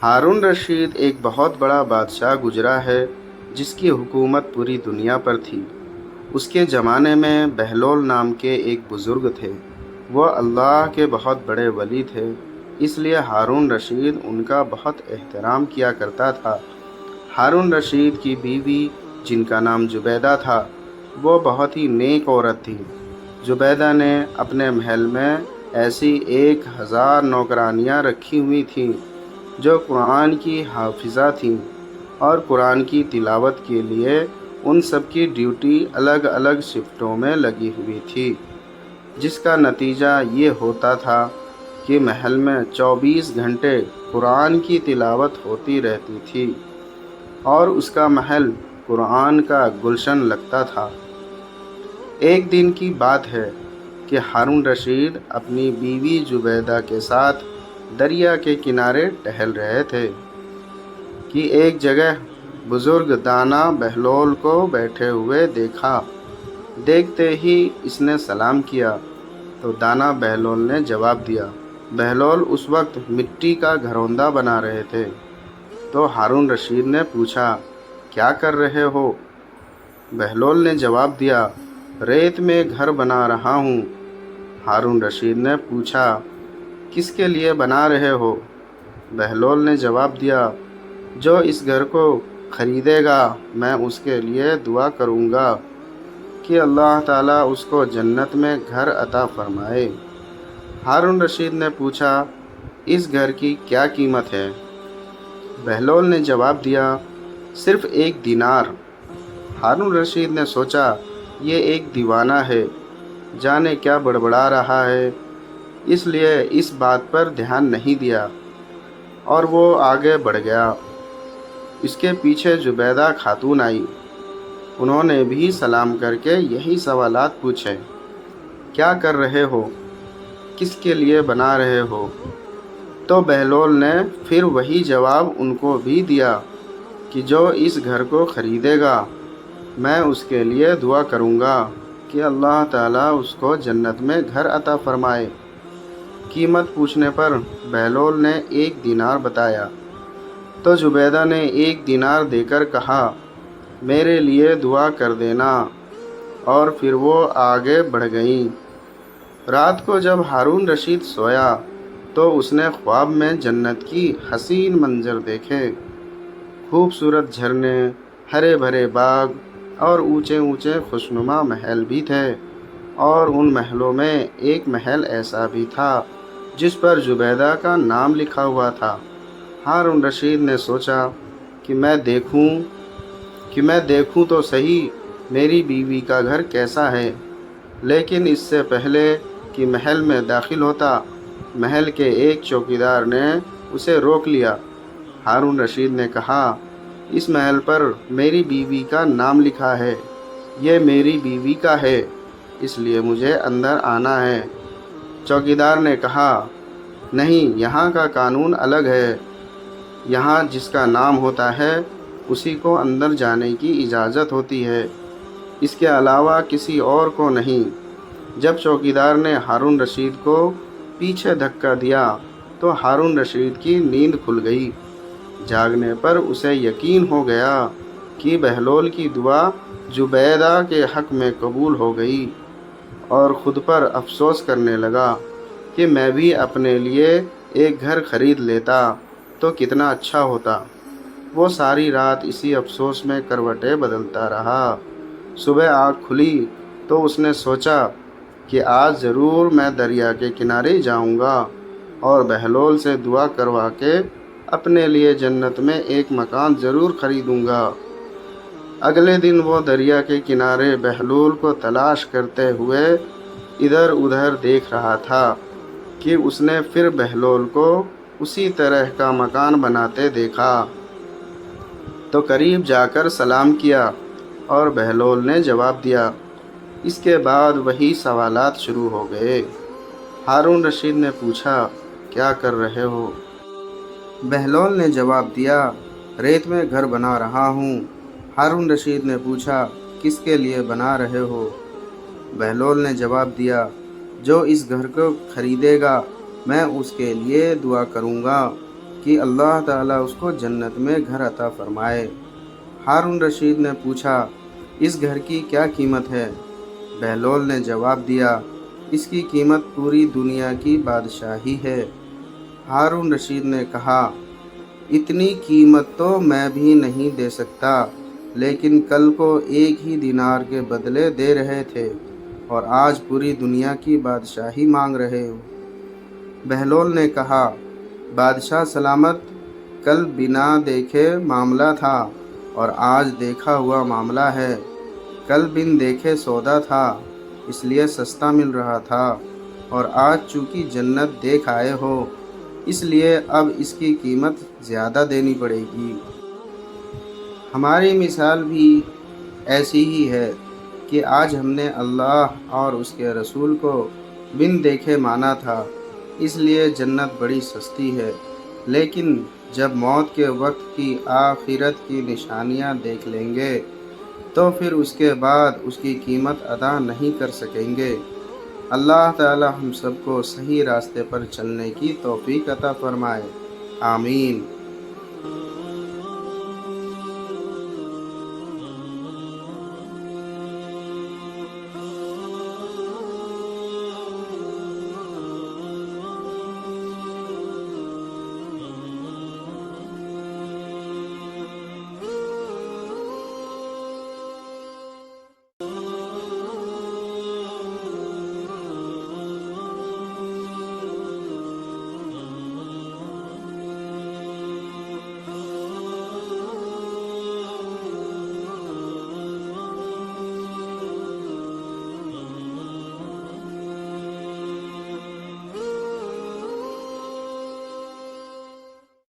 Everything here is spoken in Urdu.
ہارون رشید ایک بہت بڑا بادشاہ گزرا ہے جس کی حکومت پوری دنیا پر تھی۔ اس کے زمانے میں بہلول نام کے ایک بزرگ تھے۔ وہ اللہ کے بہت بڑے ولی تھے، اس لیے ہارون رشید ان کا بہت احترام کیا کرتا تھا۔ ہارون رشید کی بیوی جن کا نام زبیدہ تھا، وہ بہت ہی نیک عورت تھی۔ زبیدہ نے اپنے محل میں ایسی 1000 نوکرانیاں رکھی ہوئی تھیں جو قرآن کی حافظہ تھیں، اور قرآن کی تلاوت کے لیے ان سب کی ڈیوٹی الگ الگ شفٹوں میں لگی ہوئی تھی، جس کا نتیجہ یہ ہوتا تھا کہ محل میں 24 گھنٹے قرآن کی تلاوت ہوتی رہتی تھی، اور اس کا محل قرآن کا گلشن لگتا تھا۔ ایک دن کی بات ہے کہ ہارون رشید اپنی بیوی زبیدہ کے ساتھ دریا کے کنارے ٹہل رہے تھے کہ ایک جگہ بزرگ دانا بہلول کو بیٹھے ہوئے دیکھا۔ دیکھتے ہی اس نے سلام کیا تو دانا بہلول نے جواب دیا۔ بہلول اس وقت مٹی کا گھروندہ بنا رہے تھے، تو ہارون رشید نے پوچھا، کیا کر رہے ہو؟ بہلول نے جواب دیا، ریت میں گھر بنا رہا ہوں۔ ہارون رشید نے پوچھا، کس کے لیے بنا رہے ہو؟ بہلول نے جواب دیا، جو اس گھر کو خریدے گا میں اس کے لیے دعا کروں گا کہ اللہ تعالیٰ اس کو جنت میں گھر عطا فرمائے۔ ہارون رشید نے پوچھا، اس گھر کی کیا قیمت ہے؟ بہلول نے جواب دیا، صرف 1 دینار۔ ہارون رشید نے سوچا، یہ ایک دیوانہ ہے، جانے کیا بڑبڑا رہا ہے، اس لیے اس بات پر دھیان نہیں دیا، اور وہ آگے بڑھ گیا۔ اس کے پیچھے زبیدہ خاتون آئی۔ انہوں نے بھی سلام کر کے یہی سوالات پوچھے، کیا کر رہے ہو؟ کس کے لیے بنا رہے ہو؟ تو بہلول نے پھر وہی جواب ان کو بھی دیا کہ جو اس گھر کو خریدے گا میں اس کے لیے دعا کروں گا کہ اللہ تعالیٰ اس کو جنت میں گھر عطا فرمائے۔ قیمت پوچھنے پر بہلول نے 1 دینار بتایا، تو زبیدہ نے 1 دینار دے کر کہا، میرے لیے دعا کر دینا، اور پھر وہ آگے بڑھ گئیں۔ رات کو جب ہارون رشید سویا تو اس نے خواب میں جنت کی حسین منظر دیکھے۔ خوبصورت جھرنے، ہرے بھرے باغ اور اونچے اونچے خوشنما محل بھی تھے، اور ان محلوں میں ایک محل ایسا بھی تھا جس پر زبیدہ کا نام لکھا ہوا تھا۔ ہارون رشید نے سوچا کہ میں دیکھوں تو صحیح میری بیوی کا گھر کیسا ہے، لیکن اس سے پہلے کہ محل میں داخل ہوتا، محل کے ایک چوکیدار نے اسے روک لیا۔ ہارون رشید نے کہا، اس محل پر میری بیوی کا نام لکھا ہے، یہ میری بیوی کا ہے، اس لیے مجھے اندر آنا ہے۔ چوکیدار نے کہا، نہیں، یہاں کا قانون الگ ہے، یہاں جس کا نام ہوتا ہے اسی کو اندر جانے کی اجازت ہوتی ہے، اس کے علاوہ کسی اور کو نہیں۔ جب چوکیدار نے ہارون رشید کو پیچھے دھکا دیا تو ہارون رشید کی نیند کھل گئی۔ جاگنے پر اسے یقین ہو گیا کہ بہلول کی دعا زبیدہ کے حق میں قبول ہو گئی، اور خود پر افسوس کرنے لگا کہ میں بھی اپنے لیے ایک گھر خرید لیتا تو کتنا اچھا ہوتا۔ وہ ساری رات اسی افسوس میں کروٹیں بدلتا رہا۔ صبح آنکھ کھلی تو اس نے سوچا کہ آج ضرور میں دریا کے کنارے جاؤں گا اور بہلول سے دعا کروا کے اپنے لیے جنت میں ایک مکان ضرور خریدوں گا۔ اگلے دن وہ دریا کے کنارے بہلول کو تلاش کرتے ہوئے ادھر ادھر دیکھ رہا تھا کہ اس نے پھر بہلول کو اسی طرح کا مکان بناتے دیکھا، تو قریب جا کر سلام کیا اور بہلول نے جواب دیا۔ اس کے بعد وہی سوالات شروع ہو گئے۔ ہارون رشید نے پوچھا، کیا کر رہے ہو؟ بہلول نے جواب دیا، ریت میں گھر بنا رہا ہوں۔ ہارون رشید نے پوچھا، کس کے لیے بنا رہے ہو؟ بہلول نے جواب دیا، جو اس گھر کو خریدے گا میں اس کے لیے دعا کروں گا کہ اللہ تعالیٰ اس کو جنت میں گھر عطا فرمائے۔ ہارون رشید نے پوچھا، اس گھر کی کیا قیمت ہے؟ بہلول نے جواب دیا، اس کی قیمت پوری دنیا کی بادشاہی ہے۔ ہارون رشید نے کہا، اتنی قیمت تو میں بھی نہیں دے سکتا، لیکن کل کو 1 ہی دینار کے بدلے دے رہے تھے اور آج پوری دنیا کی بادشاہی مانگ رہے ہو۔ بہلول نے کہا، بادشاہ سلامت، کل بنا دیکھے معاملہ تھا اور آج دیکھا ہوا معاملہ ہے۔ کل بن دیکھے سودا تھا، اس لیے سستا مل رہا تھا، اور آج چونکہ جنت دیکھ آئے ہو، اس لیے اب اس کی قیمت زیادہ دینی پڑے گی۔ ہماری مثال بھی ایسی ہی ہے کہ آج ہم نے اللہ اور اس کے رسول کو بن دیکھے مانا تھا، اس لیے جنت بڑی سستی ہے، لیکن جب موت کے وقت کی آخرت کی نشانیاں دیکھ لیں گے تو پھر اس کے بعد اس کی قیمت ادا نہیں کر سکیں گے۔ اللہ تعالی ہم سب کو صحیح راستے پر چلنے کی توفیق عطا فرمائے، آمین۔